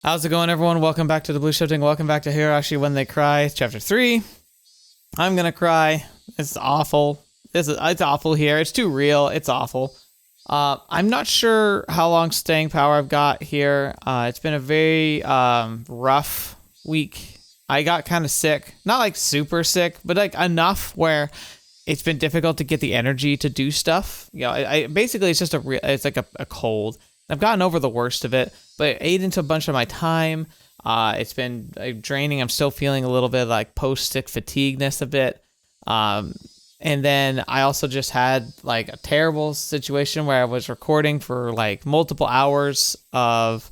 How's it going, everyone? Welcome back to the Blue Shifting. Welcome back to Higurashi When They Cry, Chapter 3. I'm gonna cry. It's awful. It's awful here. It's too real. It's awful. I'm not sure how long staying power I've got here. It's been a very rough week. I got kind of sick. Not like super sick, but like enough where it's been difficult to get the energy to do stuff. You know, I basically it's just it's like a cold. I've gotten over the worst of it, but it ate into a bunch of my time. It's been draining. I'm still feeling a little bit like post-sick fatigueness a bit. And then I also just had like a terrible situation where I was recording for like multiple hours of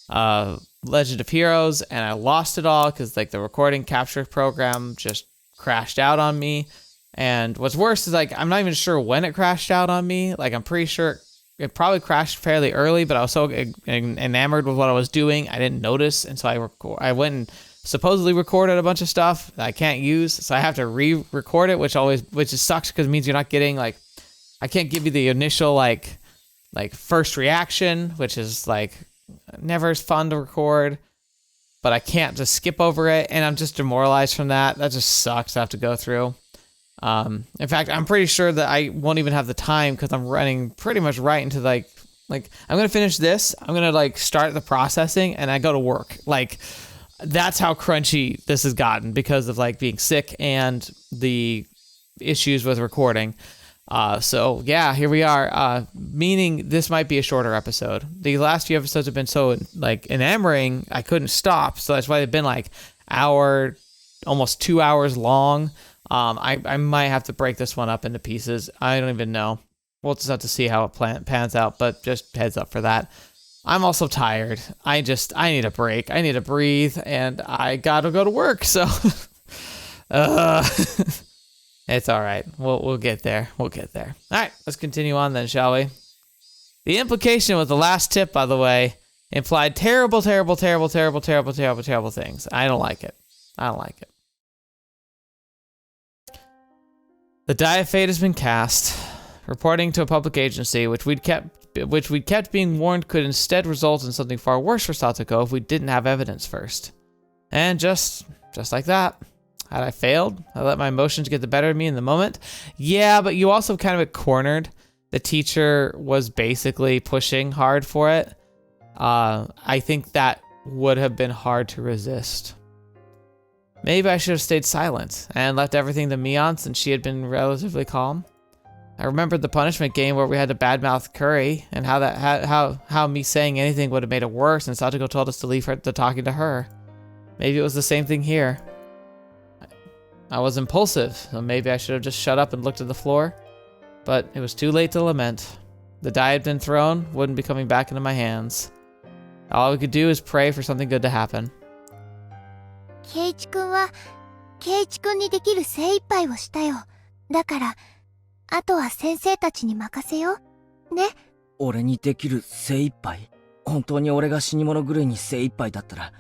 Legend of Heroes, and I lost it all because like the recording capture program just crashed out on me. And what's worse is like I'm not even sure when it crashed out on me. Like I'm pretty sure it probably crashed fairly early, but I was so enamored with what I was doing, I didn't notice, and so I went and supposedly recorded a bunch of stuff that I can't use, so I have to re-record it, which just sucks because it means you're not getting like, I can't give you the initial like first reaction, which is like never as fun to record, but I can't just skip over it, and I'm just demoralized from that. That just sucks to have to go through. In fact, I'm pretty sure that I won't even have the time because I'm running pretty much right into like I'm gonna finish this. I'm gonna like start the processing and I go to work. Like that's how crunchy this has gotten because of like being sick and the issues with recording. So yeah, here we are. Meaning this might be a shorter episode. The last few episodes have been so like enamoring, I couldn't stop. So that's why they've been like almost 2 hours long. I might have to break this one up into pieces. I don't even know. We'll just have to see how it pans out, but just heads up for that. I'm also tired. I need a break. I need to breathe, and I gotta go to work, so it's all right. We'll get there. We'll get there. All right, let's continue on then, shall we? The implication with the last tip, by the way, implied terrible things. I don't like it. The die of fate has been cast. Reporting to a public agency, which we'd kept being warned could instead result in something far worse for Satoko if we didn't have evidence first. And just like that, had I failed, I let my emotions get the better of me in the moment. Yeah, but you also kind of get cornered. The teacher was basically pushing hard for it. I think that would have been hard to resist. Maybe I should have stayed silent and left everything to Mion since she had been relatively calm. I remembered the punishment game where we had to badmouth Curry and how me saying anything would have made it worse, and Satoko told us to leave her to talking to her. Maybe it was the same thing here. I was impulsive, so maybe I should have just shut up and looked at the floor. But it was too late to lament. The die had been thrown, wouldn't be coming back into my hands. All we could do is pray for something good to happen. Keiichi-kunはKeiichi-kunにできる精一杯をしたよ。だから、あとは先生たちに任せよう。ね。俺にできる精一杯？本当に俺が死に物狂いに精一杯だったら、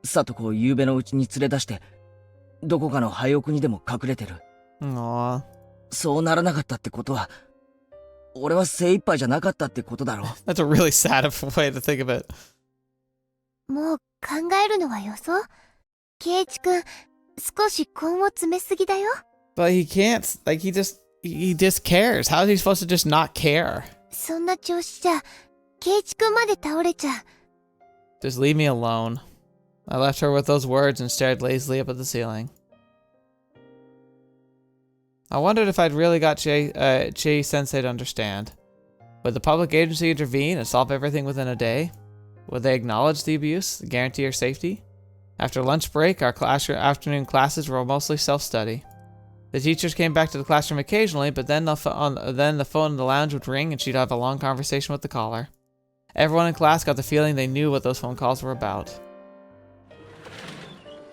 里子を夕べのうちに連れ出して、どこかの廃屋にでも隠れてる。そうならなかったってことは、俺は精一杯じゃなかったってことだろ。That's a really sad way to think of it. もう考えるのはよそ。Keiichi-kun、少し根を詰めすぎだよ。But he can't. Like he just cares. How is he supposed to just not care? そんな調子じゃ、Keiichi-kunまで倒れちゃう。Just leave me alone. I left her with those words and stared lazily up at the ceiling. I wondered if I'd really got Chie-sensei to understand. Would the public agency intervene and solve everything within a day? Would they acknowledge the abuse, guarantee her safety? After lunch break, our afternoon classes were mostly self-study. The teachers came back to the classroom occasionally, but then the phone in the lounge would ring and she'd have a long conversation with the caller. Everyone in class got the feeling they knew what those phone calls were about.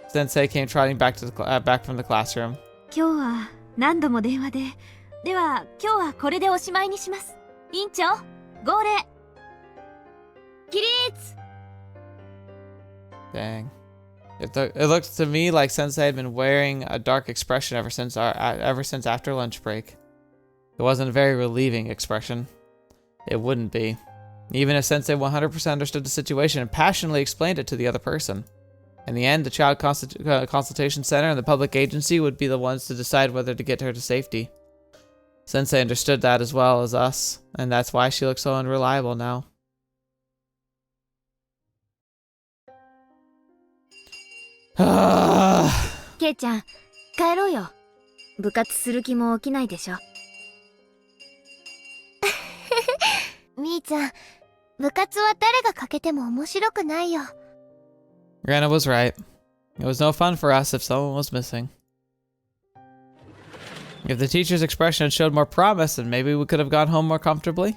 Sensei came trotting back from the classroom. 今日は何度も電話で。では今日はこれでおしまいにします。委員長、号令。起立。 Dang. It looked to me like Sensei had been wearing a dark expression ever since after lunch break. It wasn't a very relieving expression. It wouldn't be. Even if Sensei 100% understood the situation and passionately explained it to the other person. In the end, the Child Consultation Center and the public agency would be the ones to decide whether to get her to safety. Sensei understood that as well as us, and that's why she looks so unreliable now. Ah. ケイちゃん、帰ろうよ。部活する気も起きないでしょ。みーちゃん、部活は誰がかけても面白くないよ。Rana was right. It was no fun for us if someone was missing. If the teacher's expression had showed more promise, then maybe we could have gone home more comfortably.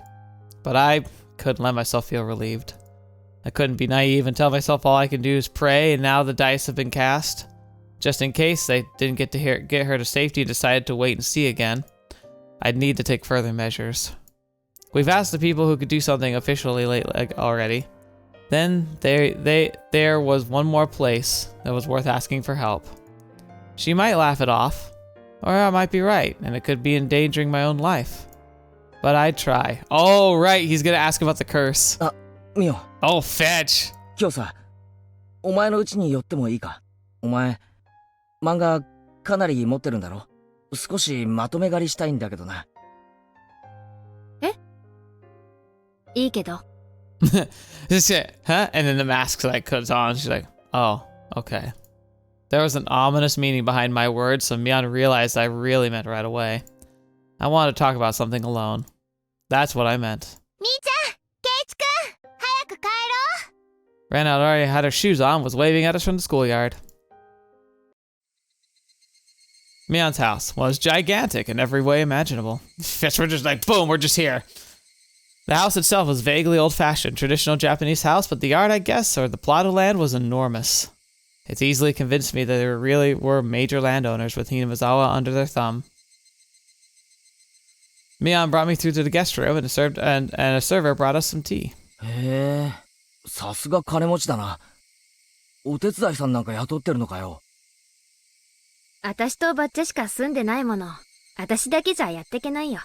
But I couldn't let myself feel relieved. I couldn't be naive and tell myself all I can do is pray, and now the dice have been cast. Just in case they didn't get her to safety and decided to wait and see again, I'd need to take further measures. We've asked the people who could do something officially already. Then there was one more place that was worth asking for help. She might laugh it off, or I might be right, and it could be endangering my own life. But I'd try. Oh, right, he's gonna ask about the curse. Mion. Oh, fetch. 今日さ、お前の家に寄ってもいいか？お前、漫画かなり持ってるんだろ？少しまとめ借りしたいんだけどな。え？いいけど。This shit, huh? And then the mask like comes on. She's like, oh, okay. There was an ominous meaning behind my words, so Mion realized I really meant right away. I wanted to talk about something alone. That's what I meant. みーちゃん、ケイチくん、早く帰ろう。 Rana already had her shoes on, was waving at us from the schoolyard. Mion's house was gigantic in every way imaginable. We're just like, boom, we're just here. The house itself was vaguely old-fashioned, traditional Japanese house, but the yard, I guess, or the plot of land was enormous. It's easily convinced me that there really were major landowners with Hinamizawa under their thumb. Mion brought me through to the guest room, and a server brought us some tea. へえ、さすが金持ちだな。お手伝いさんなんか雇ってるのかよ。私とバッチャしか住んでないもの。私だけじゃやってけないよ。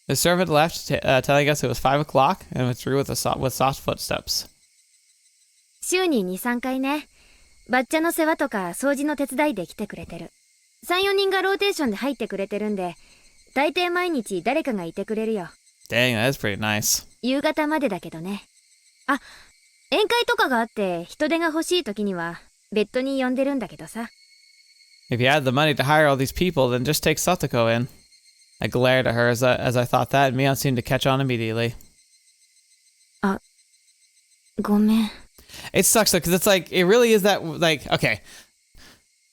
The servant left, telling us it was 5 o'clock, and withdrew with soft footsteps. 週に2、3回ね。バッチャの世話とか掃除の手伝いで来てくれてる。3、4人がローテーションで入ってくれてるんで、大抵毎日誰かがいてくれるよ。Dang, that's pretty nice. 夕方までだけどね。あ、宴会とかがあって人手が欲しい時には別途に呼んでるんだけどさ。If you had the money to hire all these people, then just take Satoko in. I glared at her as I thought that, and Mion seemed to catch on immediately. あ、ごめん。It sucks though, because it's like, it really is that, like, okay.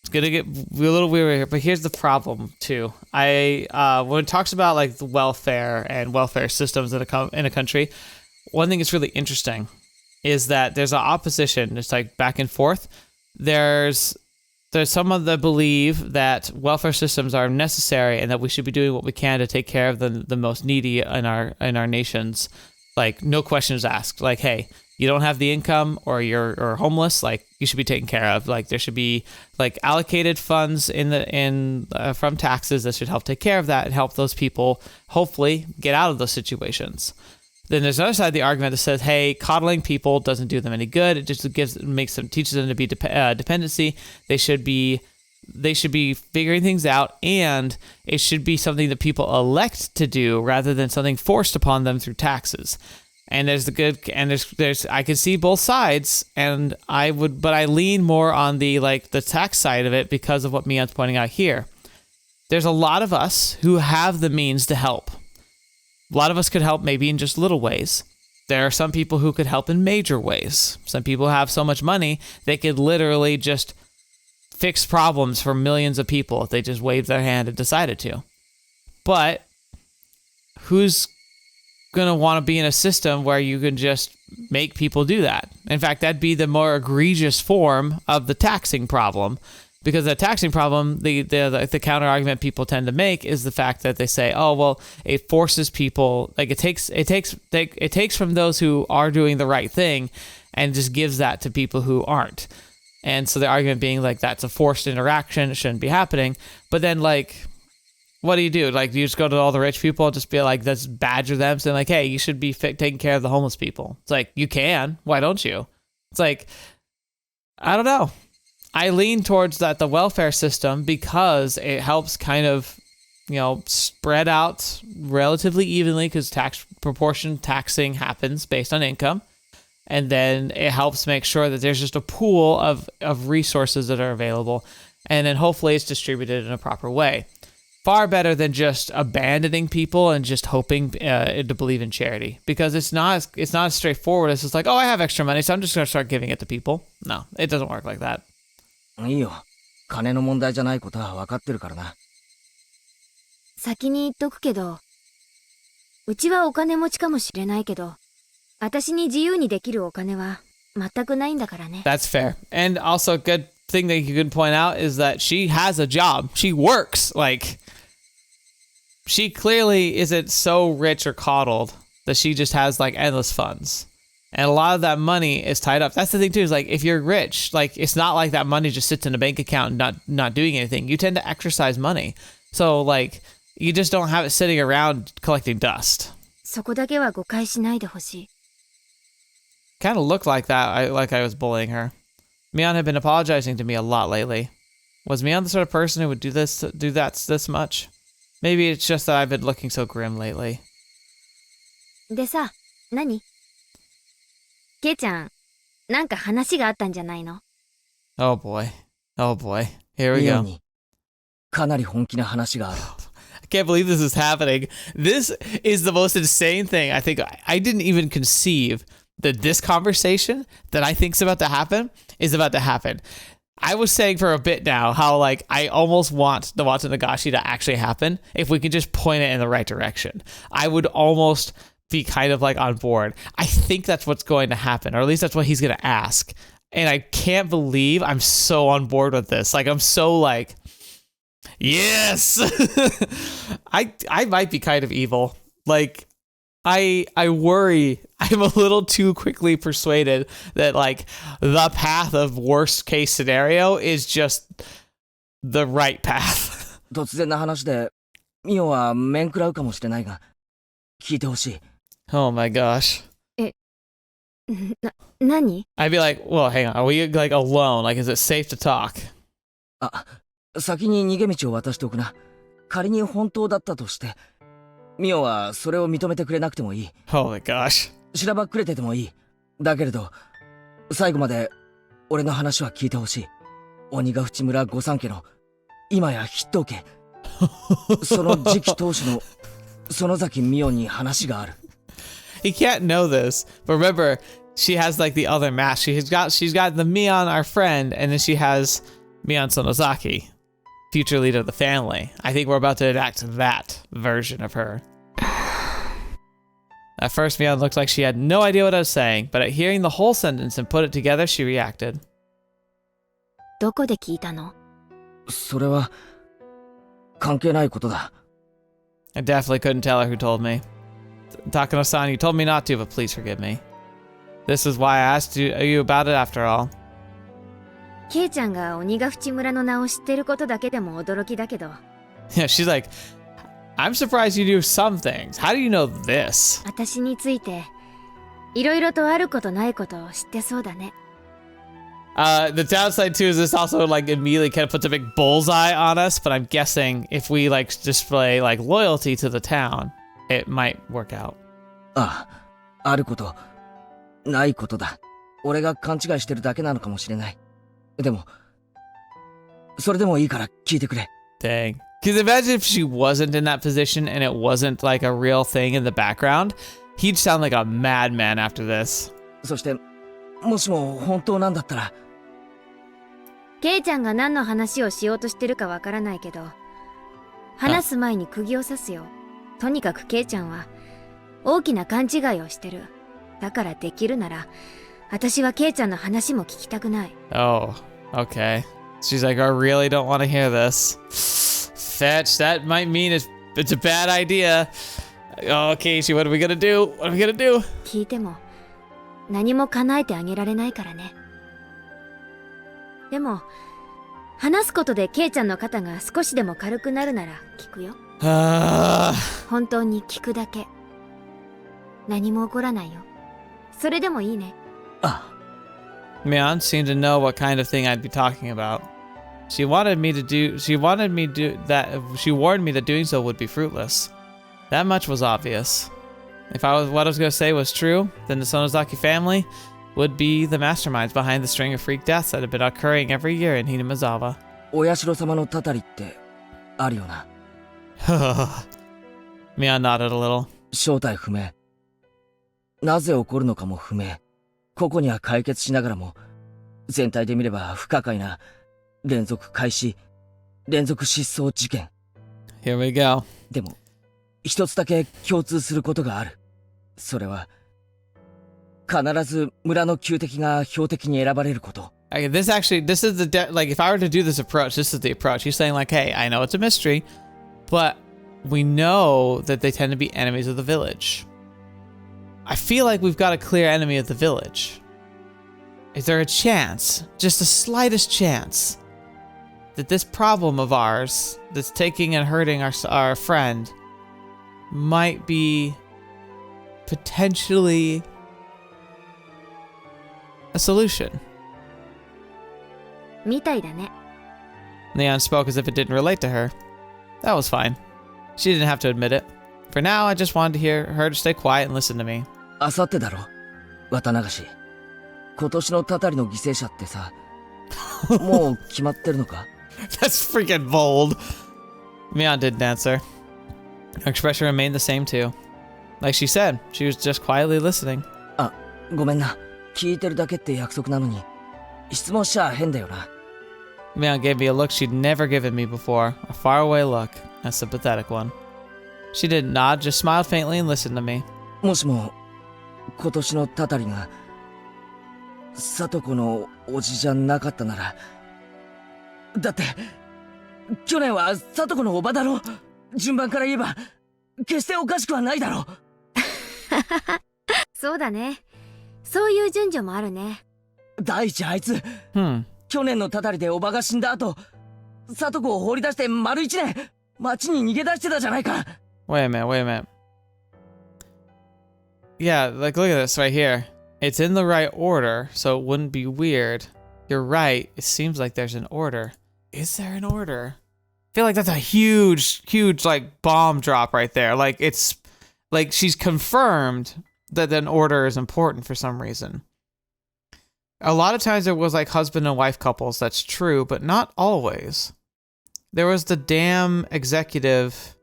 It's gonna get a little weird here, but here's the problem too. When it talks about like the welfare and welfare systems in a country, one thing that's really interesting is that there's an opposition. It's like back and forth. There's some of that believe that welfare systems are necessary and that we should be doing what we can to take care of the most needy in our nations. Like no questions asked. Like, hey, you don't have the income or you're homeless, like you should be taken care of. Like there should be like allocated funds from taxes that should help take care of that and help those people hopefully get out of those situations. Then there's another side of the argument that says, hey, coddling people doesn't do them any good. It just teaches them to be dependency. They should be figuring things out, and it should be something that people elect to do rather than something forced upon them through taxes. And there's the good, and there's I can see both sides, but I lean more on the tax side of it because of what Mion's pointing out here. There's a lot of us who have the means to help. A lot of us could help maybe in just little ways. There are some people who could help in major ways. Some people have so much money, they could literally just fix problems for millions of people if they just waved their hand and decided to. But who's going to want to be in a system where you can just make people do that? In fact, that'd be the more egregious form of the taxing problem. Because the taxing problem, the counter argument people tend to make is the fact that they say, oh well, it forces people, like it takes from those who are doing the right thing, and just gives that to people who aren't. And so the argument being like that's a forced interaction, it shouldn't be happening. But then like what do? Like, do you just go to all the rich people and just be like, let's badger them, saying like, hey, you should be taking care of the homeless people? It's like, you can. Why don't you? It's like, I don't know. I lean towards the welfare system because it helps kind of, spread out relatively evenly because taxing happens based on income. And then it helps make sure that there's just a pool of resources that are available. And then hopefully it's distributed in a proper way. Far better than just abandoning people and just hoping to believe in charity, because it's not as straightforward as just like, oh, I have extra money, so I'm just going to start giving it to people. No, it doesn't work like that. いいよ。金の問題じゃないことは分かってるからな。先に言っとくけど、うちはお金持ちかもしれないけど、私に自由にできるお金は全くないんだからね。That's fair. And also a good thing that you can point out is that she has a job. She works. Like, she clearly isn't so rich or coddled that she just has like endless funds. And a lot of that money is tied up. That's the thing too, is like, if you're rich, like, it's not like that money just sits in a bank account and not doing anything. You tend to exercise money. So like, you just don't have it sitting around collecting dust. そこだけは誤解しないでほしい。Kind of looked like that, like I was bullying her. Mion had been apologizing to me a lot lately. Was Mion the sort of person who would do that this much? Maybe it's just that I've been looking so grim lately. でさ、何？ケイちゃん、なんか話があったんじゃないの？ Oh boy. Oh boy. Here we go. かなり本気な話がある。I can't believe this is happening. This is the most insane thing. I think I didn't even conceive that this conversation that I think is about to happen is about to happen. I was saying for a bit now how, like, I almost want the Watanagashi to actually happen if we could just point it in the right direction. I would almost be kind of like on board. I think that's what's going to happen, or at least that's what he's going to ask. And I can't believe I'm so on board with this. Like, I'm so like, yes. I might be kind of evil. Like, I worry I'm a little too quickly persuaded that, like, the path of worst case scenario is just the right path. 突然な話で、ミオは面食らうかもしれないが、聞いてほしい。Oh my gosh. 何？ I'd be like, well, hang on. Are we like alone? Like, is it safe to talk? あ、先に逃げ道を渡しておくな。仮に本当だったとして、ミオはそれを認めてくれなくてもいい。Oh my gosh. しらばっくれててもいい。だけれど、最後まで俺の話は聞いてほしい。鬼ヶ淵村御三家の今や筆頭家。その次期当主の園崎ミオンに話がある。He can't know this, but remember, she has like the other mask. She's got the Mion, our friend, and then she has Mion Sonozaki, future leader of the family. I think we're about to enact that version of her. At first, Mion looked like she had no idea what I was saying, but at hearing the whole sentence and put it together, she reacted. どこで聞いたの？それは関係ないことだ。I definitely couldn't tell her who told me. Takano-san, you told me not to, but please forgive me. This is why I asked you about it after all. ケイちゃんが鬼ヶ淵村の名を知ってることだけでも驚きだけど。Yeah, she's like, I'm surprised you do some things. How do you know this? 私について、いろいろとあることないことを知ってそうだね。The downside too is this also like immediately kind of puts a big bullseye on us, but I'm guessing if we like display like loyalty to the town, it might work out. ああ、あること、ないことだ。俺が勘違いしてるだけなのかもしれない。でも、それでもいいから聞いてくれ。Dang. Because imagine if she wasn't in that position and it wasn't like a real thing in the background, he'd sound like a madman after this. そして、もしも本当なんだったら、ケイちゃんが何の話をしようとしてるかわからないけど、話す前に釘を刺すよ。とにかくケイちゃんは大きな勘違いをしてる。だからできるなら、私はケイちゃんの話も聞きたくない。Oh, okay. She's like, I really don't want to hear this. Fetch, that might mean it's a bad idea. Oh, Keiichi, what are we gonna do? What are we gonna do? 聞いても何も叶えてあげられないからね。でも話すことでケイちゃんの肩が少しでも軽くなるなら聞くよ。本当に聞くだけ。何も起こらないよ。それでもいいね。Mion seemed to know what kind of thing I'd be talking about. She warned me that doing so would be fruitless. That much was obvious. If what I was going to say was true, then the Sonozaki family would be the masterminds behind the string of freak deaths that have been occurring every year in Hinamizawa. お社様のたたりってあるよな。Mion nodded a little. 正体不明。なぜ起こるのかも不明。個々には解決しながらも、全体で見れば不可解な連続開始、連続失踪事件。Here we go. でも、一つだけ共通することがある。それは、必ず村の旧敵が標的に選ばれること。Okay, this is like, if I were to do this approach, this is the approach. He's saying like, hey, I know it's a mystery, but we know that they tend to be enemies of the village. I feel like we've got a clear enemy of the village. Is there a chance, just the slightest chance, that this problem of ours that's taking and hurting our friend might be potentially a solution? みたいだね。Leon spoke as if it didn't relate to her. That was fine. She didn't have to admit it. For now, I just wanted to hear her to stay quiet and listen to me. あさってだろ、綿流し。今年のたたりの犠牲者ってさ、もう決まってるのか？ That's freaking bold. Mion didn't answer. Her expression remained the same too. Like she said, she was just quietly listening. あ、ごめんな。聞いてるだけって約束なのに、質問しちゃ変だよな。Mion gave me a look she'd never given me before, a faraway look, a sympathetic one. She didn't nod, just smiled faintly and listened to me. もしも、今年のたたりが、Satokoのおじじゃなかったなら、だって、去年はSatokoのおばだろ。順番から言えば、決しておかしくはないだろ。そうだね。そういう順序もあるね。第一あいつ、去年のたたりでおばが死んだ後、Satokoを放り出して丸一年、町に逃げ出してたじゃないか。Wait a minute. Yeah, like look at this right here. It's in the right order, so it wouldn't be weird. You're right, it seems like there's an order. Is there an order? I feel like that's a huge like bomb drop right there. Like it's like she's confirmed that an order is important for some reason. A lot of times it was like husband and wife couples, that's true, but not always. There was the damn executive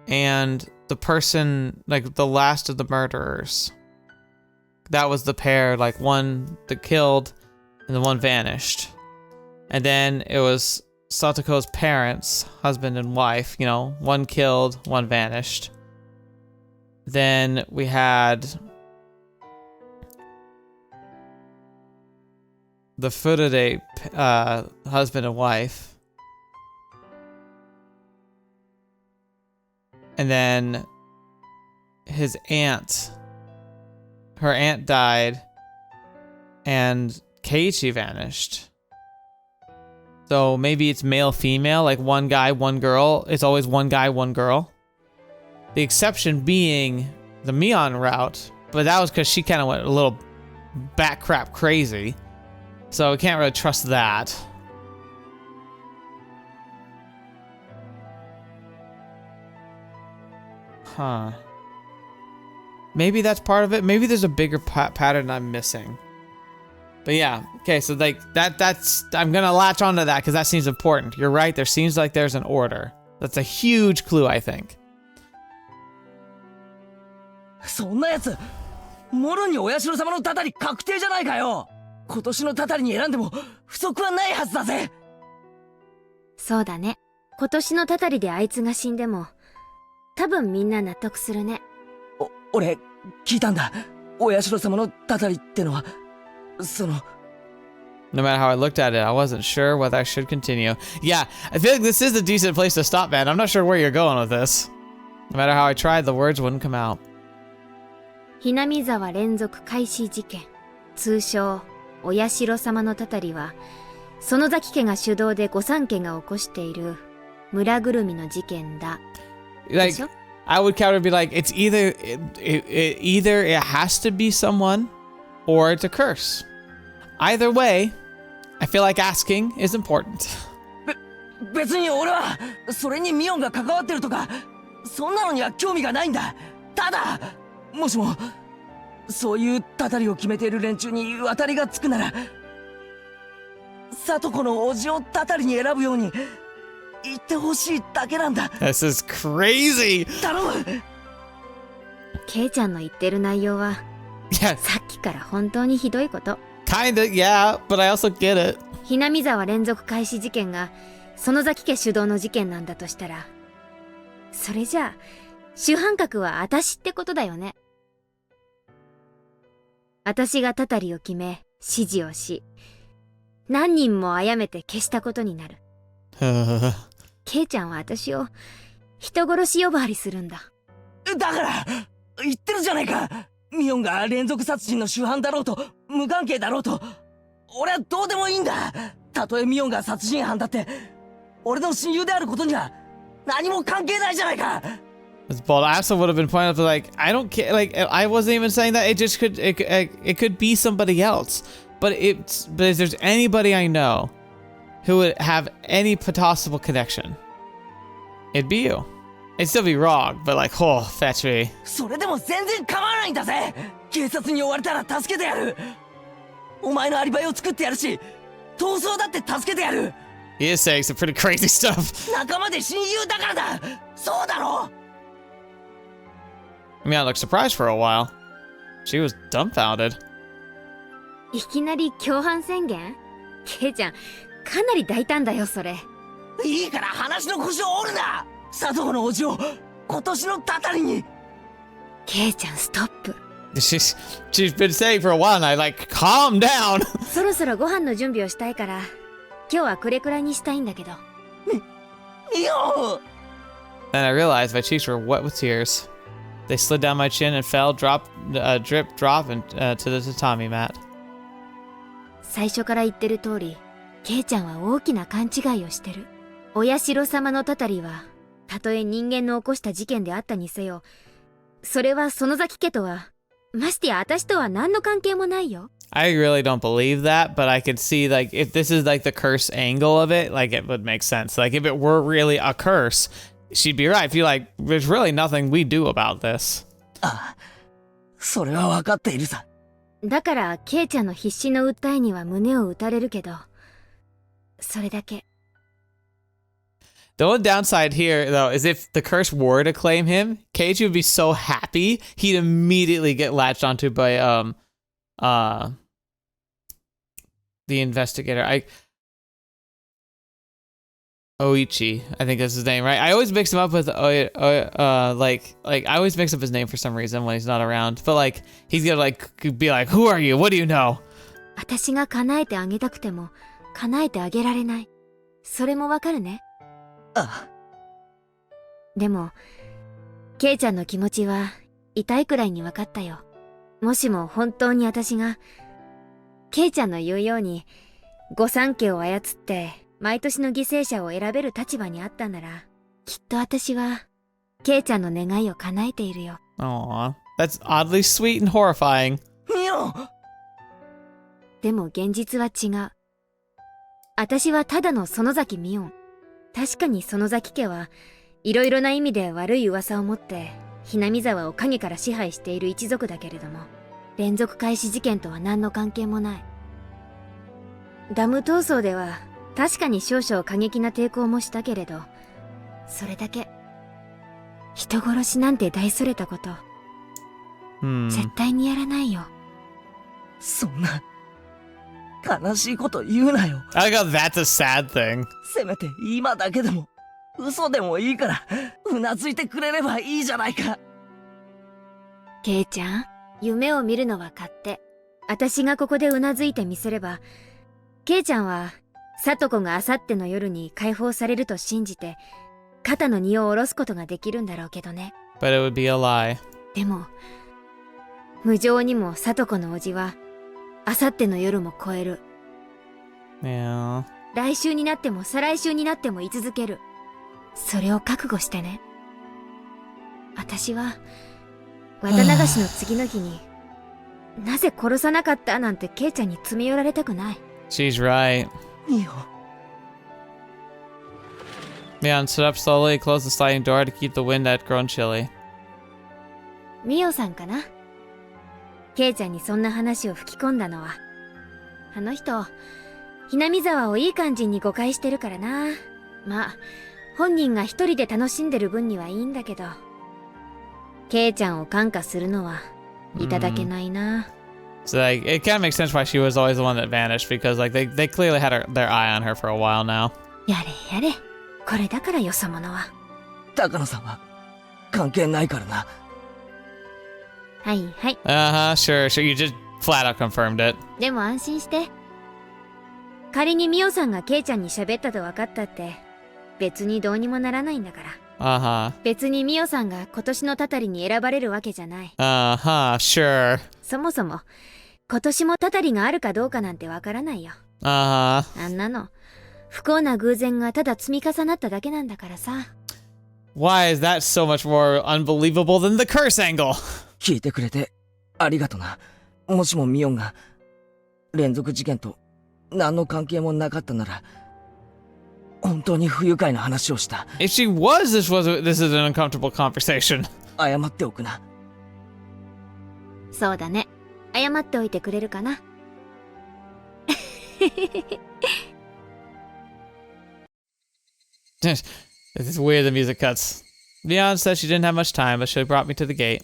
and the person, like the last of the murderers. That was the pair, like one that killed and the one vanished. And then it was Satoko's parents, husband and wife, you know, one killed, one vanished. Then we had the Furude husband and wife. And then his aunt, her aunt died, and Keiichi vanished. So maybe it's male, female, like one guy, one girl. It's always one guy, one girl. The exception being the Mion route, but that was because she kind of went a little bat crap crazy. So we can't really trust that. Huh. Maybe that's part of it. Maybe there's a bigger pattern I'm missing. But yeah, okay, so like that's I'm gonna latch onto that because that seems important. You're right, there seems like there's an order. That's a huge clue, I think. そんなやつ、もろにお社様のたたり確定じゃないかよ。今年のたたりに選んでも不足はないはずだぜ。そうだね。今年のたたりであいつが死んでも、多分みんな納得するね。俺聞いたんだ。お社様のたたりってのは、その。No matter how I looked at it, I wasn't sure whether I should continue. Yeah, I feel like this is a decent place to stop, man. I'm not sure where you're going with this. No matter how I tried, the words wouldn't come out. hinamizawa連続開始事件、通称お社様のたたりは、園崎家が主導で御三家が起こしている村ぐるみの事件だ。 Like, でしょ？ I would counter be like, it's either either it has to be someone or it's a curse. Either way, I feel like asking is important. 別に俺はそれにミオンが関わってるとかそんなのには興味がないんだ。ただもしもそういうたたりを決めている連中に渡りがつくなら、サトコの叔父をたたりに選ぶように言ってほしいだけなんだ。 This is crazy. 頼む。ケイちゃんの言ってる内容は Yeah, さっきから本当にひどいこと。 kinda, yeah, but I also get it. hinami沢連続開始事件が園崎家主導の事件なんだとしたら、それじゃあ主犯格は私ってことだよね。私がたたりを決め指示をし、何人も殺めて消したことになる。ケイちゃんは私を人殺し呼ばわりするんだ。だから言ってるじゃないか。ミオンが連続殺人の主犯だろうと無関係だろうと俺はどうでもいいんだ。たとえミオンが殺人犯だって俺の親友であることには何も関係ないじゃないか。 It's bold. I also would have been pointing out, like, I don't care. Like, I wasn't even saying that. It just could. It could be somebody else. But if there's anybody I know who would have any possible connection, it'd be you. It'd still be wrong, but like, oh, fetch me. それでも全然構わないんだぜ。警察に追われたら助けてやる。お前のアリバイを作ってやるし逃走だって助けてやる。 He is saying some pretty crazy stuff. 仲間で親友だからだ。そうだろ。 I mean, I looked surprised for a while. She was dumbfounded. いきなり共犯宣言？ケイちゃんかなり大胆だよそれ。いいから話の腰を折るな。サトコの叔父を今年のたたりに。ケイちゃんストップ。She's been saying for a while, and I like, calm down. そろそろご飯の準備をしたいから今日はこれくらいにしたいんだけど。ミオン。 Then I realized my cheeks were wet with tears. They slid down my chin and fell, drip, drop, and to the tatami mat. 最初から言ってる通り、ケイちゃんは大きな勘違いをしてる。お社様のたたりは、たとえ人間の起こした事件であったにせよ、それは園崎家とは、ましてや私とは何の関係もないよ。I really don't believe that, but I could see, like, if this is like the curse angle of it, like, it would make sense. Like, if it were really a curse, she'd be right. If you like, there's really nothing we do about this. ああ、それは分かっているさ。だから、ケイちゃんの必死の訴えには胸を打たれるけど、それだけ。The one downside here, though, is if the curse were to claim him, Keiichi would be so happy, he'd immediately get latched onto by, the investigator. Keiichi, I think that's his name, right? I always mix him up with, like, I always mix up his name for some reason when he's not around. But, like, he's gonna, like, be like, who are you? What do you know? 私が叶えてあげたくても、叶えてあげられない。それもわかるね。ああ。でも、ケイちゃんの気持ちは痛いくらいに分かったよ。もしも本当に私が、ケイちゃんの言うように、御三家を操って、毎年の犠牲者を選べる立場にあったなら、きっと私は、ケイちゃんの願いを叶えているよ。Aw, that's oddly sweet and horrifying. ミオン。でも現実は違う。私はただの園崎ミオン。確かに園崎家はいろいろな意味で悪い噂を持ってhinamizawaを影から支配している一族だけれども、連続開始事件とは何の関係もない。ダム闘争では確かに少々過激な抵抗もしたけれど、それだけ。人殺しなんて大それたこと、絶対にやらないよ。そんな悲しいこと言うなよ。I go, that's a sad thing. せめて今だけでも嘘でもいいからうなずいてくれればいいじゃないか。ケイちゃん、夢を見るのは勝手。私がここでうなずいてみせれば、ケイちゃんはサトコがあさっての夜に解放されると信じて肩の荷を下ろすことができるんだろうけどね。 But it would be a lie. でも無情にもサトコの叔父はあさっての夜も超える。Yeah. 来週になっても再来週になっても居続ける。それを覚悟してね。私は、綿流しの次の日に、なぜ殺さなかったなんてケイちゃんに詰め寄られたくない。She's right. ミオ。Mion stood up slowly, closed the sliding door to keep the wind that had grown chilly. ミオさんかな。ケイちゃんにそんな話を吹き込んだのは。あの人、Hinamizawaをいい感じに誤解してるからな。まあ、本人が一人で楽しんでる分にはいいんだけど。ケイちゃんを感化するのはいただけないな。So like, it kind of makes sense why she was always the one that vanished, because like they clearly had their eye on her for a while now. やれやれ、これだからよそ者は。高野さんは関係ないからな。はいはい。Sure. You just flat out confirmed it. でも安心して。仮にミオさんがケイちゃんに喋ったと分かったって、別にどうにもならないんだから。別にミオさんが今年のたたりに選ばれるわけじゃない。Sure. そもそも、今年もたたりがあるかどうかなんてわからないよ。あんなの、不幸な偶然がただ積み重なっただけなんだからさ。Why is that so much more unbelievable than the curse angle? 聞いてくれてありがとな。もしもミオンが連続事件と何の関係もなかったなら、本当に不愉快な話をした。If she was, this is an uncomfortable conversation. 謝っておくな。そうだね。謝っておいてくれるかな。It's weird the music cuts. Mion said she didn't have much time, but she brought me to the gate.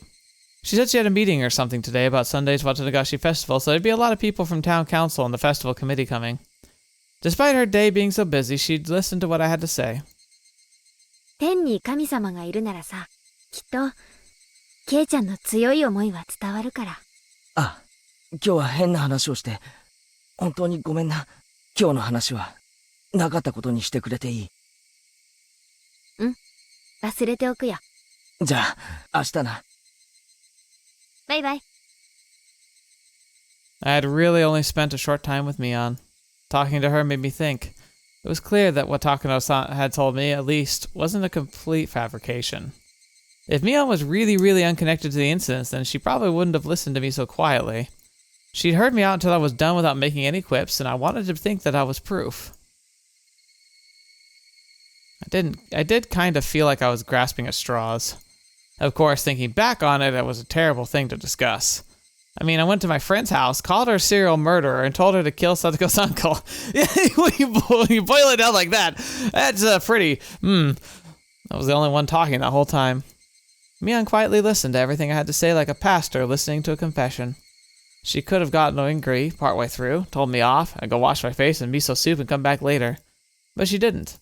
She said she had a meeting or something today about Sunday's Watanagashi festival, so there'd be a lot of people from town council and the festival committee coming. Despite her day being so busy, she'd listened to what I had to say. 天に神様がいるならさ、きっと、ケイちゃんの強い思いは伝わるから。あ、今日は変な話をして、本当にごめんな。今日の話は、なかったことにしてくれていい。うん、忘れておくよ。じゃあ、明日な。バイバイ。I had really only spent a short time with Mion. Talking to her made me think. It was clear that what Takano-san had told me, at least, wasn't a complete fabrication. If Mion was really unconnected to the incidents, then she probably wouldn't have listened to me so quietly. She'd heard me out until I was done without making any quips, and I wanted to think that I was proof. I did kind of feel like I was grasping at straws. Of course, thinking back on it, it was a terrible thing to discuss. I mean, I went to my friend's house, called her a serial murderer, and told her to kill Satoko's uncle. When you boil it down like that, that's pretty, I was the only one talking that whole time. Mion quietly listened to everything I had to say like a pastor listening to a confession. She could have gotten angry partway through, told me off, I'd go wash my face in miso soup and come back later. But she didn't.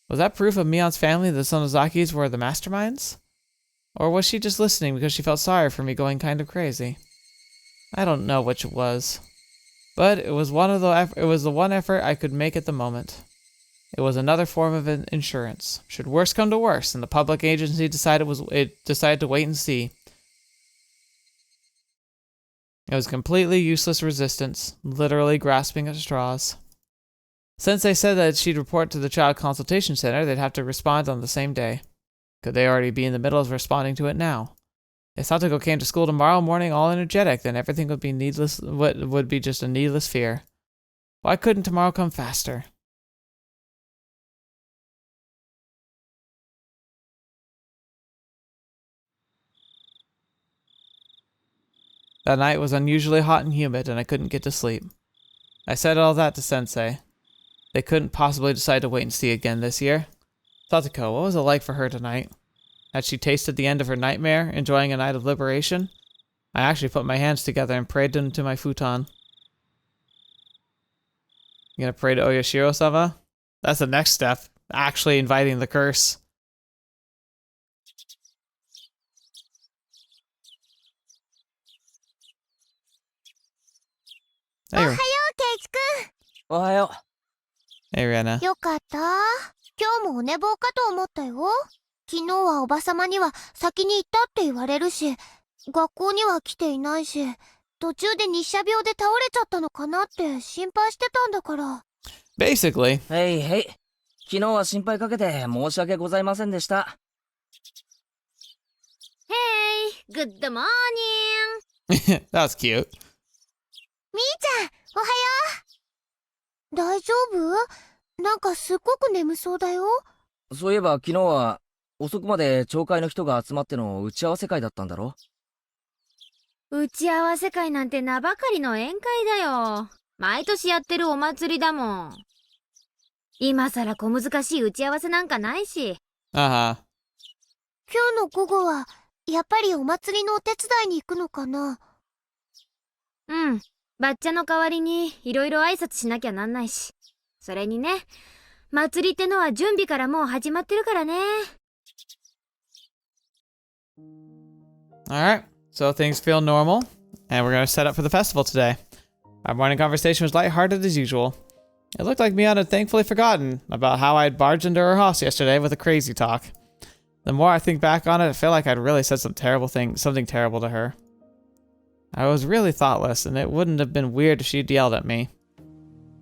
Was that proof of Mion's family that the Sonozakis were the masterminds? Or was she just listening because she felt sorry for me going kind of crazy? I don't know which it was. But it was the one effort I could make at the moment. It was another form of insurance. Should worse come to worse, and the public agency decided to wait and see. It was completely useless resistance, literally grasping at straws. Since they said that she'd report to the Child Consultation Center, they'd have to respond on the same day. Could they already be in the middle of responding to it now? If Satoko came to school tomorrow morning all energetic, then everything would be just a needless fear. Why couldn't tomorrow come faster? That night was unusually hot and humid, and I couldn't get to sleep. I said all that to Sensei. They couldn't possibly decide to wait and see again this year. Satoko, what was it like for her tonight? Had she tasted the end of her nightmare, enjoying a night of liberation? I actually put my hands together and prayed into my futon. You gonna pray to Oyashiro-sama? That's the next step. Actually inviting the curse. Hey, おはよ hey Rihanna. よかった。今日もお寝坊かと思ったよ。昨日はおばさまには先に行ったって言われるし、学校には来ていないし、途中で日射病で倒れちゃったのかなって心配してたんだから。Basically. Hey, 昨日は心配かけて申し訳ございませんでした。Hey, good morning! That was cute. みーちゃん、おはよう。大丈夫？なんかすっごく眠そうだよ。そういえば昨日は遅くまで町会の人が集まっての打ち合わせ会だったんだろ？打ち合わせ会なんて名ばかりの宴会だよ。毎年やってるお祭りだもん。今さら小難しい打ち合わせなんかないし。Uh huh. 今日の午後はやっぱりお祭りのお手伝いに行くのかな？うん。バッチャの代わりにいろいろ挨拶しなきゃなんないし。それにね、祭りってのは準備からもう始まってるからね。Alright, so things feel normal, and we're gonna set up for the festival today. Our morning conversation was lighthearted as usual. It looked like Mion had thankfully forgotten about how I had barged into her house yesterday with a crazy talk. The more I think back on it, I feel like I'd really said something terrible to her. I was really thoughtless, and it wouldn't have been weird if she'd yelled at me.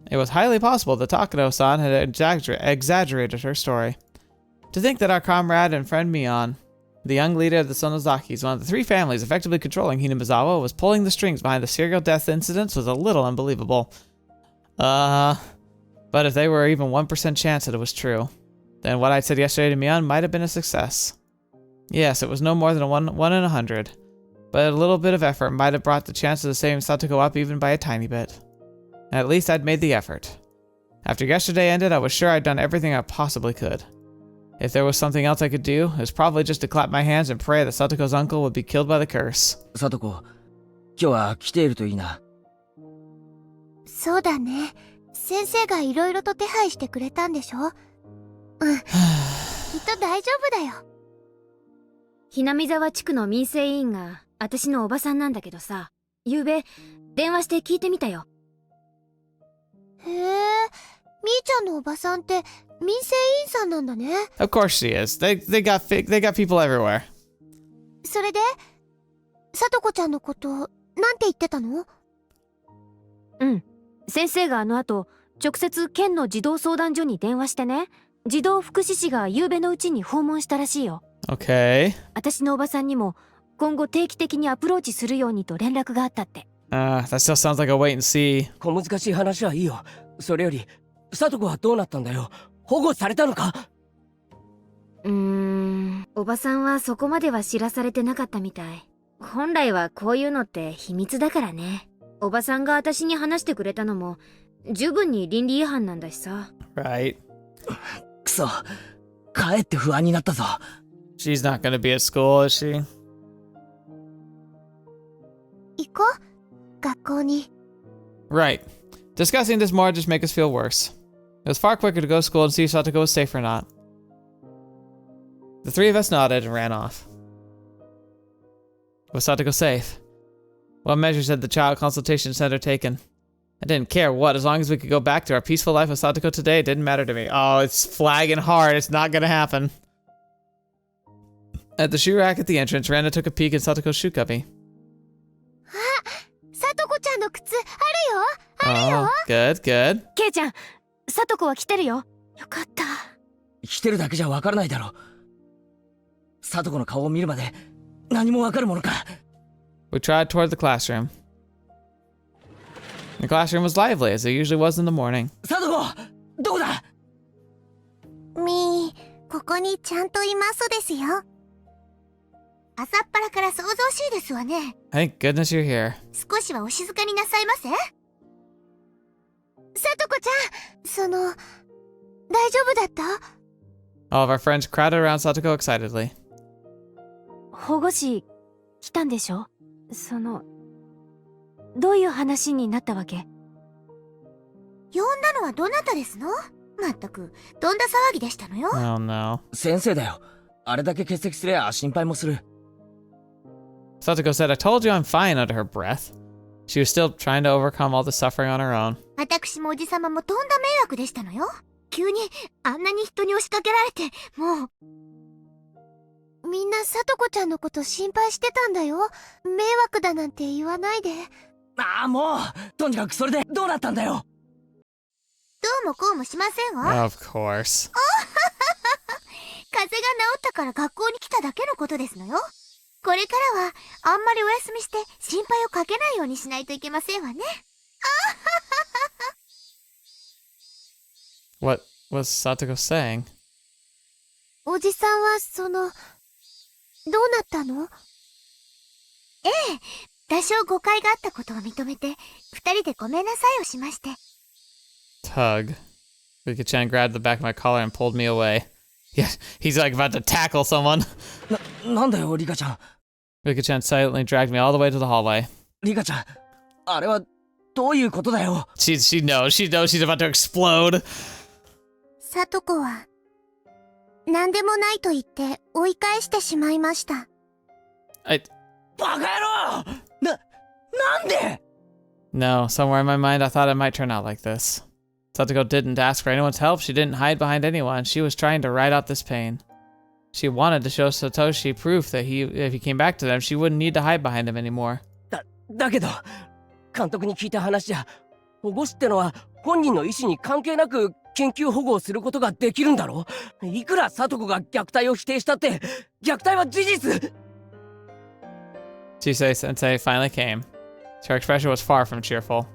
It was highly possible that Takano-san had exaggerated her story. To think that our comrade and friend Mion, the young leader of the Sonozakis, one of the three families effectively controlling Hinamizawa, was pulling the strings behind the serial death incidents was a little unbelievable. But if they were even 1% chance that it was true, then what I'd said yesterday to Mion might have been a success. Yes, it was no more than a 1 in 100, but a little bit of effort might have brought the chances of saving Satoko up even by a tiny bit. At least I'd made the effort. After yesterday ended, I was sure I'd done everything I possibly could. If there was something else I could do, it was probably just to clap my hands and pray that Satoko's uncle would be killed by the curse. サトコ、今日は来ているといいな。そうだね。先生がいろいろと手配してくれたんでしょ？うん。きっと大丈夫だよ。Hinamizawa地区の民生委員が私のおばさんなんだけどさ、ゆうべ電話して聞いてみたよ。へえ、みーちゃんのおばさんって民生委員さんなんだね。Of course she is. They got people everywhere. それで、さとこちゃんのことなんて言ってたの？うん。先生があの後、直接県の児童相談所に電話してね、児童福祉士が夕べのうちに訪問したらしいよ。Okay. 私のおばさんにも今後定期的にアプローチするようにと連絡があったって。That still sounds like a wait and see. 小難しい話はいいよ。それより、サトコはどうなったんだよ。保護されたのか？おばさんはそこまでは知らされてなかったみたい。本来はこういうのって秘密だからね。おばさんが私に話してくれたのも十分に倫理違反なんだしさ。Right. くそ、かえって不安になったぞ。She's not gonna be at school, is she? 行こう。学校に。Right. Discussing this more just make us feel worse. It was far quicker to go to school and see if Satoko was safe or not. The three of us nodded and ran off. Was Satoko safe? What measures had the child consultation center taken? I didn't care what, as long as we could go back to our peaceful life with Satoko today, it didn't matter to me. Oh, it's flagging hard. It's not gonna happen. At the shoe rack at the entrance, Randa took a peek at Satoko's shoe cubby. さとこちゃんの靴あるよ。 Oh, good, good. ケイちゃん、さとこは来てるよ。よかった。来てるだけじゃわからないだろ。サトコの顔を見るまで何もわかるものか。We trotted toward the classroom. The classroom was lively, as it usually was in the morning. サトコ、どこだ？みー、ここにちゃんといますですよ。朝っぱらから騒々しいですわね。Thank goodness you're here. 少しはお静かになさいませ。さとこちゃん、大丈夫だった？ All of our friends crowded around Satoko excitedly. 保護士来たんでしょ？どういう話になったわけ？呼んだのはどなたですの？まったく、どんな騒ぎでしたのよ。Oh no. 先生だよ。あれだけ欠席すりゃ心配もする。Satoko said, I told you I'm fine under her breath. She was still trying to overcome all the suffering on her own. 私もおじさまもとんだ迷惑でしたのよ。急にあんなに人に押しかけられて、もう。みんなさとこちゃんのこと心配してたんだよ。迷惑だなんて言わないで。ああ、もうとにかくそれでどうなったんだよ。どうもこうもしませんわ。 Of course. 風邪が治ったから学校に来ただけのことですのよ。これからはあんまりお休みして心配をかけないようにしないといけませんわね。What was Satoko saying? おじさんはどうなったの？ええ、多少誤解があったことを認めて、二人でごめんなさいをしまして。Tug. Rika-chan grabbed the back of my collar and pulled me away. Yeah, he's like about to tackle someone. なんだよ、リカちゃん。Rika-chan silently dragged me all the way to the hallway. リカちゃん、あれはどういうことだよ。She knows she's about to explode. さとこは、何でもないと言って追い返してしまいました。バカ野郎！なんで？ No, somewhere in my mind I thought it might turn out like this. Satoko didn't ask for anyone's help, she didn't hide behind anyone, she was trying to ride out this pain. She wanted to show Satoshi proof that if he came back to them, she wouldn't need to hide behind him anymore. だけど、監督に聞いた話じゃ、保護士ってのは本人の意思に関係なく緊急保護をすることができるんだろ？いくらサトコが虐待を否定したって、虐待は事実。Chisei-sensei finally came. Her expression was far from cheerful.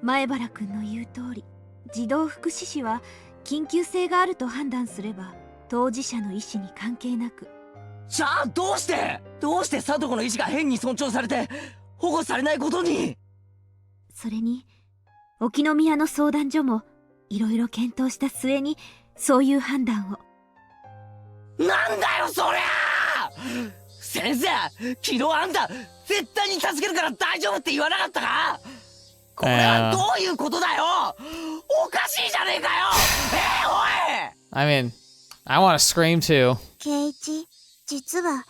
前原くんの言う通り、児童福祉士は緊急性があると判断すれば当事者の意思に関係なく。じゃあどうしてサトコの意思が変に尊重されて保護されないことに？それに沖宮の相談所もいろいろ検討した末にそういう判断を。なんだよそりゃ！先生、昨日あんた絶対に助けるから大丈夫って言わなかったか？これはどういうことだよ！おかしいじゃねえかよ！おい！ I mean, I want to scream too. ケイチ、実は、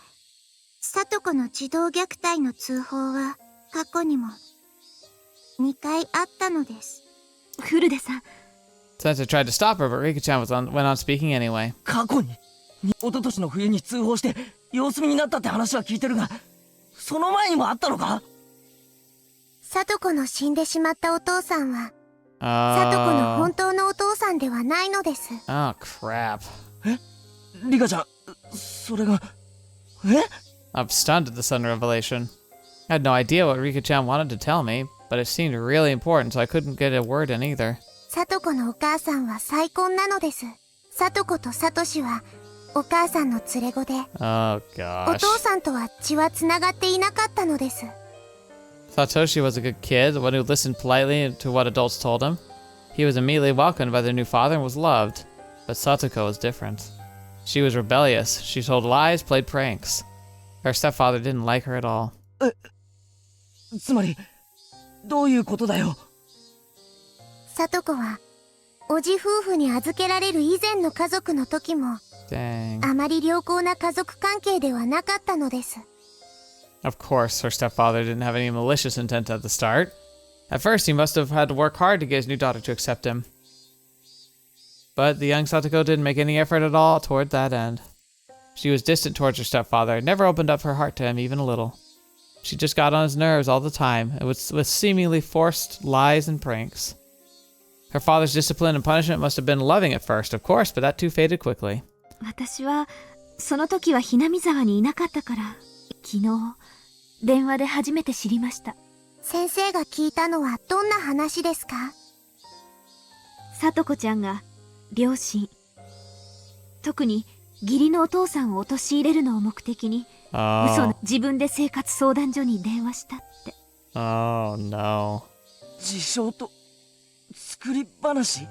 さとこの児童虐待の通報は過去にも2回あったのです。フルデさん。Sensei tried to stop her, but Rika-chan went on speaking anyway. 過去に一昨年の冬に通報して様子見になったって話は聞いてるが、その前にもあったのか？さとこの死んでしまったお父さんは、さとこの本当のお父さんではないのです。Oh, crap. リカちゃん、それが、I'm stunned at the sudden revelation. I had no idea what Rika-chan wanted to tell me, but it seemed really important, so I couldn't get a word in either. さとこのお母さんは再婚なのです。さとことさとしは、お母さんの連れ子で、Oh, お gosh. 父さんとは血はつながっていなかったのです。Satoshi was a good kid, the one who listened politely to what adults told him. He was immediately welcomed by their new father and was loved. But Satoko was different. She was rebellious, she told lies, played pranks. Her stepfather didn't like her at all. つまり、どういうことだよ？さとこは、おじ夫婦に預けられる以前の家族の時も、Dang. あまり良好な家族関係ではなかったのです。Of course, her stepfather didn't have any malicious intent at the start. At first, he must have had to work hard to get his new daughter to accept him. But the young Satoko didn't make any effort at all toward that end. She was distant towards her stepfather, never opened up her heart to him even a little. She just got on his nerves all the time, and with seemingly forced lies and pranks. Her father's discipline and punishment must have been loving at first, of course, but that too faded quickly. 私はその時はHinamizawaにいなかったから、昨日電話で初めて知りました。先生が聞いたのはどんな話ですか？さとこちゃんが両親、特に義理のお父さんを陥れるのを目的に、嘘の自分で生活相談所に電話したって。Oh no. 自称と作り話？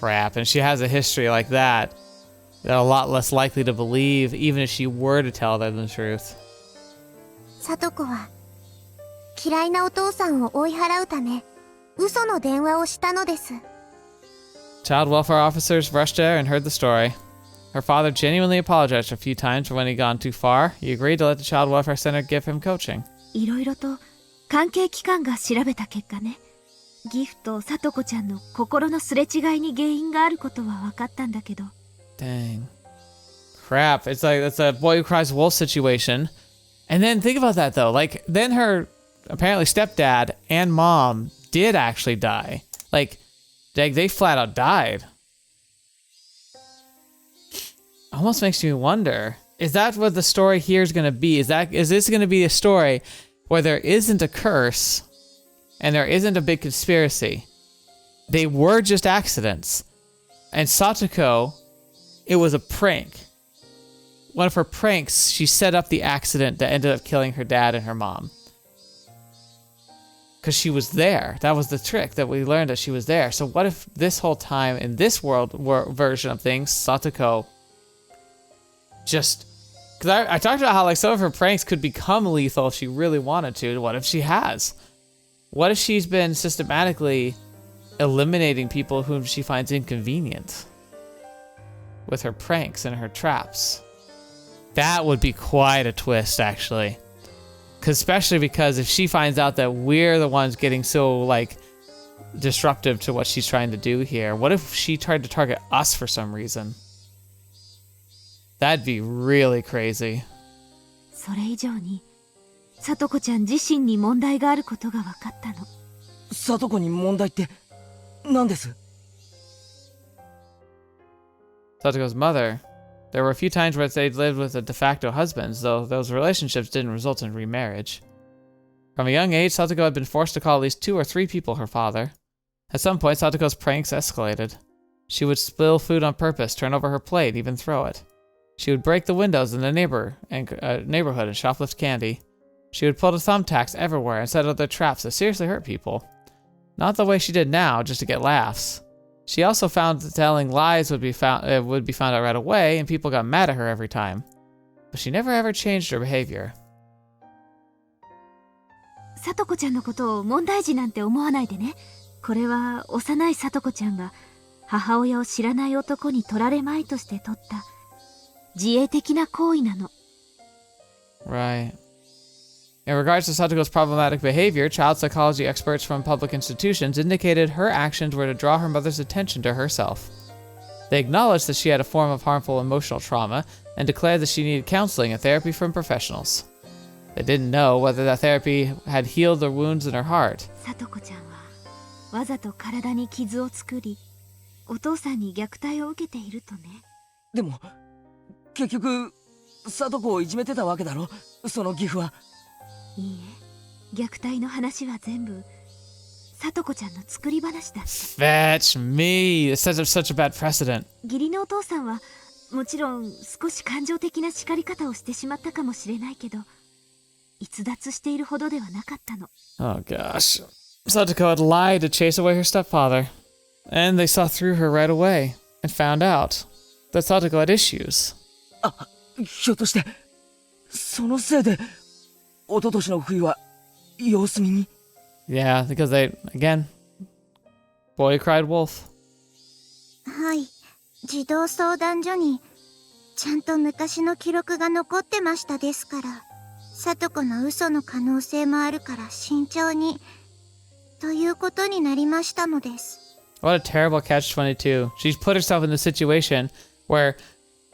Crap, and she has a history like that. They're a lot less likely to believe, even if she were to tell them the truth. さとこは嫌いなお父さんを追い払うため嘘の電話をしたのです。 Child welfare officers rushed there and heard the story. Her father genuinely apologized a few times for when he'd gone too far. He agreed to let the child welfare center give him coaching. いろいろと関係機関が調べた結果ね、ギフとさとこちゃんの心のすれ違いに原因があることは分かったんだけど。 Dang. Crap, it's a boy who cries wolf situation. And then think about that though, like then her apparently stepdad and mom did actually die. Like They flat out died. Almost makes me wonder, is that what the story here is going to be? Is this going to be a story where there isn't a curse and there isn't a big conspiracy? They were just accidents. And Satoko, it was a prank. One of her pranks, she set up the accident that ended up killing her dad and her mom. Because she was there. That was the trick that we learned, that she was there. So what if this whole time in this version of things, Satoko just... Because I talked about how like some of her pranks could become lethal if she really wanted to. What if she has? What if she's been systematically eliminating people whom she finds inconvenient with her pranks and her traps? That would be quite a twist, actually. Especially because if she finds out that we're the ones getting so, like, disruptive to what she's trying to do here, what if she tried to target us for some reason? That'd be really crazy. それ以上に、さとこちゃん自身に問題があることが分かったの。さとこに問題って何です？ Satoko's mother. There were a few times where they'd lived with a de facto husbands, though those relationships didn't result in remarriage. From a young age, Satoko had been forced to call at least 2 or 3 people her father. At some point, Satoko's pranks escalated. She would spill food on purpose, turn over her plate, even throw it. She would break the windows in the neighborhood and shoplift candy. She would pull the thumbtacks everywhere and set other traps that seriously hurt people. Not the way she did now, just to get laughs. She also found that telling lies would be found out right away, and people got mad at her every time. But she never ever changed her behavior. さとこちゃんのことを問題児なんて思わないでね。これは幼いさとこちゃんが母親を知らない男に取られまいとして取った自衛的な行為なの。Right. In regards to Satoko's problematic behavior, child psychology experts from public institutions indicated her actions were to draw her mother's attention to herself. They acknowledged that she had a form of harmful emotional trauma and declared that she needed counseling and therapy from professionals. They didn't know whether that therapy had healed the wounds in her heart. さとこちゃんはわざと体に傷を作り、お父さんに虐待を受けているとね。でも結局さとこをいじめてたわけだろ、その義父は。いいえ、虐待の話は全部さとこちゃんの作り話だって。 Fetch me! It sets up such a bad precedent. 義理のお父さんはもちろん少し感情的な叱り方をしてしまったかもしれないけど、逸脱しているほどではなかったの。 Oh gosh. Satoko had lied to chase away her stepfather. And they saw through her right away and found out that Satoko had issues. あ、ひょっとしてそのせいで一昨年の冬は様子見に。 Yeah, because again, boy cried wolf. はい、児童相談所にちゃんと昔の記録が残ってましたですから、さとこの嘘の可能性もあるから慎重にということになりましたのです。 What a terrible catch-22. She's put herself in the situation where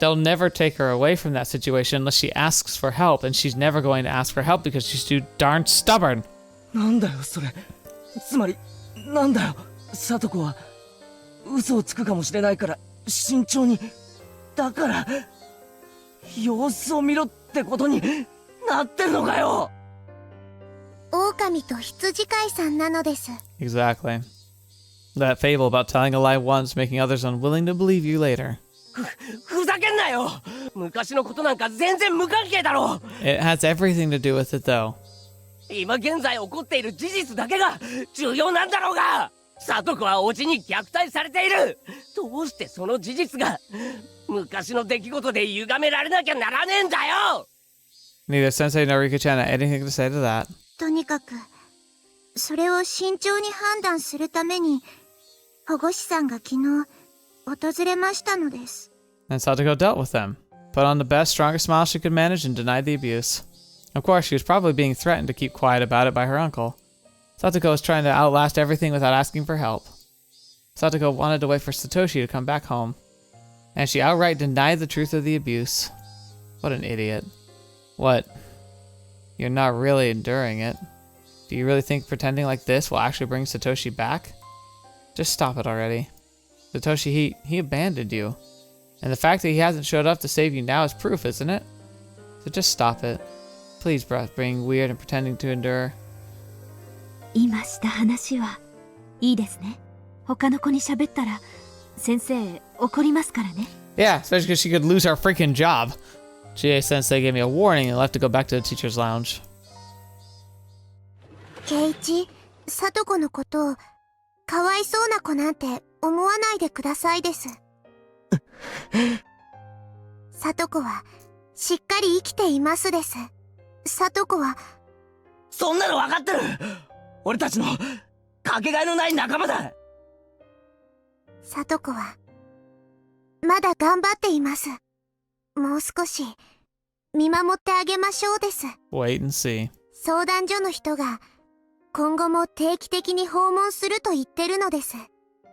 they'll never take her away from that situation unless she asks for help, and she's never going to ask for help because she's too darn stubborn. なんだよそれ。つまりなんだよ、さとこは嘘をつくかもしれないから慎重に。だから様子を見ろってことになってるのかよ。狼と羊飼いさんなのです。 Exactly. That fable about telling a lie once, making others unwilling to believe you later. ふざけんなよ。昔のことなんか全然無関係だろ。 It has everything to do with it, though. 今現在起こっている事実だけが重要なんだろうが。サトコはおじに虐待されている。どうしてその事実が昔の出来事で歪められなきゃならねえんだよ。 Neither Sensei nor Rika-chan had anything to say to that. とにかくそれを慎重に判断するために保護士さんが昨日訪れましたのです。 And Satoko dealt with them, put on the best, strongest smile she could manage, and denied the abuse. Of course, she was probably being threatened to keep quiet about it by her uncle. Satoko was trying to outlast everything without asking for help. Satoko wanted to wait for Satoshi to come back home, and she outright denied the truth of the abuse. What an idiot. What? You're not really enduring it. Do you really think pretending like this will actually bring Satoshi back? Just stop it already. Satoshi, he abandoned you. And the fact that he hasn't showed up to save you now is proof, isn't it? So just stop it. Please, breath being weird and pretending to endure. 今した話はいいですね。他の子に喋ったら先生怒りますからね。Yeah, especially because she could lose her freaking job. GA-sensei gave me a warning and left to go back to the teacher's lounge. ケイチ、サトコのことをかわいそうな子なんて思わないでくださいです。サトコはしっかり生きていますです。サトコはそんなの分かってる。俺たちのかけがえのない仲間だ。サトコはまだ頑張っています。もう少し見守ってあげましょうです。 Wait and see. 相談所の人が今後も定期的に訪問すると言ってるのです。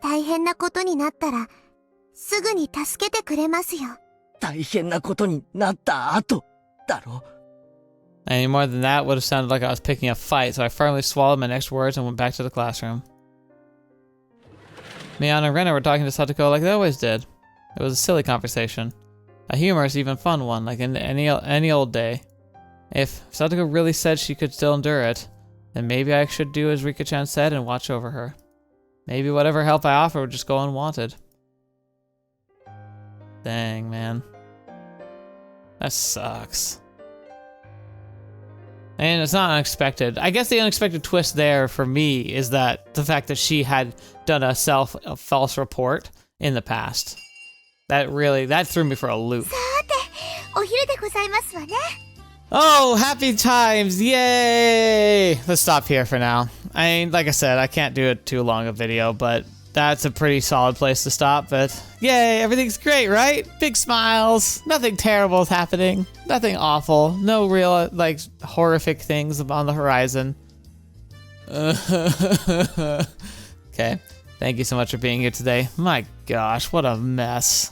大変なことになったらすぐに助けてくれますよ。大変なことになった後だろ。 Any more than that would have sounded like I was picking a fight, so I firmly swallowed my next words and went back to the classroom. Mion and Rena were talking to Satoko like they always did. It was a silly conversation. A humorous, even fun one, like in any old day. If Satoko really said she could still endure it, then maybe I should do as Rika-chan said and watch over her. Maybe whatever help I offer would just go unwanted. Dang, man. That sucks. And it's not unexpected. I guess the unexpected twist there for me is that the fact that she had done a false report in the past. That threw me for a loop. さて、お昼でございますわね。 Oh, happy times! Yay! Let's stop here for now. I mean, like I said, I can't do it too long a video, but that's a pretty solid place to stop. But yay, everything's great, right? Big smiles. Nothing terrible is happening. Nothing awful. No real, like, horrific things on the horizon. Okay. Thank you so much for being here today. My gosh, what a mess.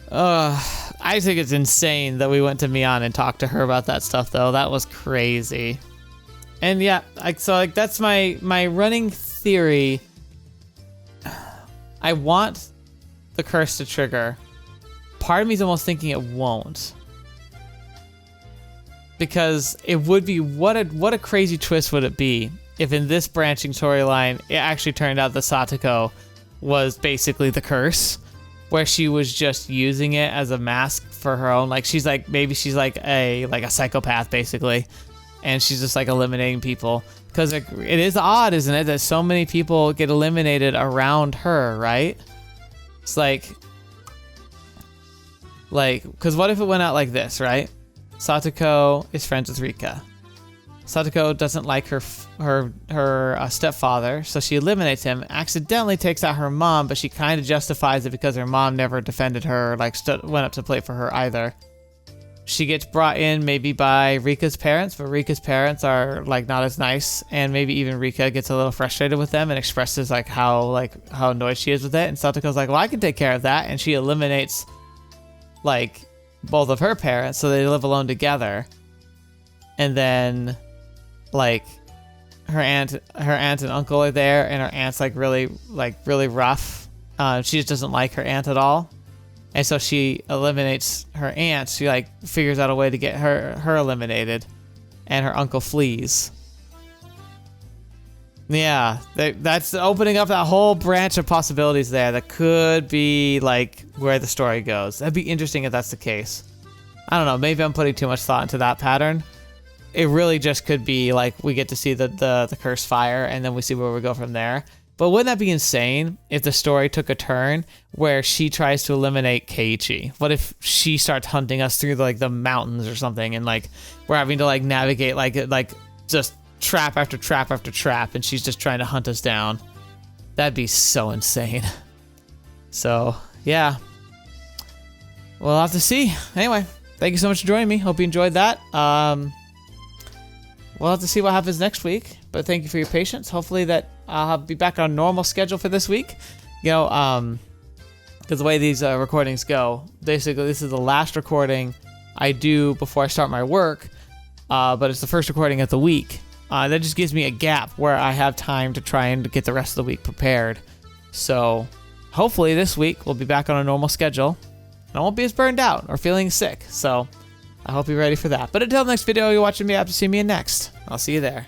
I think it's insane that we went to Mion and talked to her about that stuff, though. That was crazy. And yeah, so that's my running theory. I want the curse to trigger. Part of me is almost thinking it won't. Because it would be, what a crazy twist would it be if in this branching storyline it actually turned out that Satoko was basically the curse, where she was just using it as a mask for her own, like maybe she's like a psychopath basically, and she's just like eliminating people. Because it is odd, isn't it, that so many people get eliminated around her, right? It's like, because what if it went out like this, right? Satoko is friends with Rika. Satoko doesn't like her stepfather, so she eliminates him, accidentally takes out her mom, but she kind of justifies it because her mom never defended her, like went up to play for her either. She gets brought in maybe by Rika's parents, but Rika's parents are like not as nice, and maybe even Rika gets a little frustrated with them and expresses like how annoyed she is with it, and Satoko's like, well, I can take care of that, and she eliminates like both of her parents, so they live alone together. And then like her aunt and uncle are there, and her aunt's like really rough. She just doesn't like her aunt at all, and so she eliminates her aunt. She like figures out a way to get her eliminated, and her uncle flees. Yeah, that's opening up that whole branch of possibilities there. That could be like where the story goes. That'd be interesting if that's the case. I don't know. Maybe I'm putting too much thought into that pattern. It really just could be like we get to see the cursed fire, and then we see where we go from there. But wouldn't that be insane if the story took a turn where she tries to eliminate Keiichi? What if she starts hunting us through like the mountains or something, and like we're having to like navigate like just trap after trap after trap, and she's just trying to hunt us down? That'd be so insane. So yeah, we'll have to see. Anyway, thank you so much for joining me. Hope you enjoyed that. We'll have to see what happens next week, but thank you for your patience. Hopefully that I'll be back on normal schedule for this week. You know, because the way these recordings go, basically this is the last recording I do before I start my work, but it's the first recording of the week. that just gives me a gap where I have time to try and get the rest of the week prepared. So hopefully this week we'll be back on a normal schedule and I won't be as burned out or feeling sick. So I hope you're ready for that. But until next video, you're watching me. I have to see me in next. I'll see you there.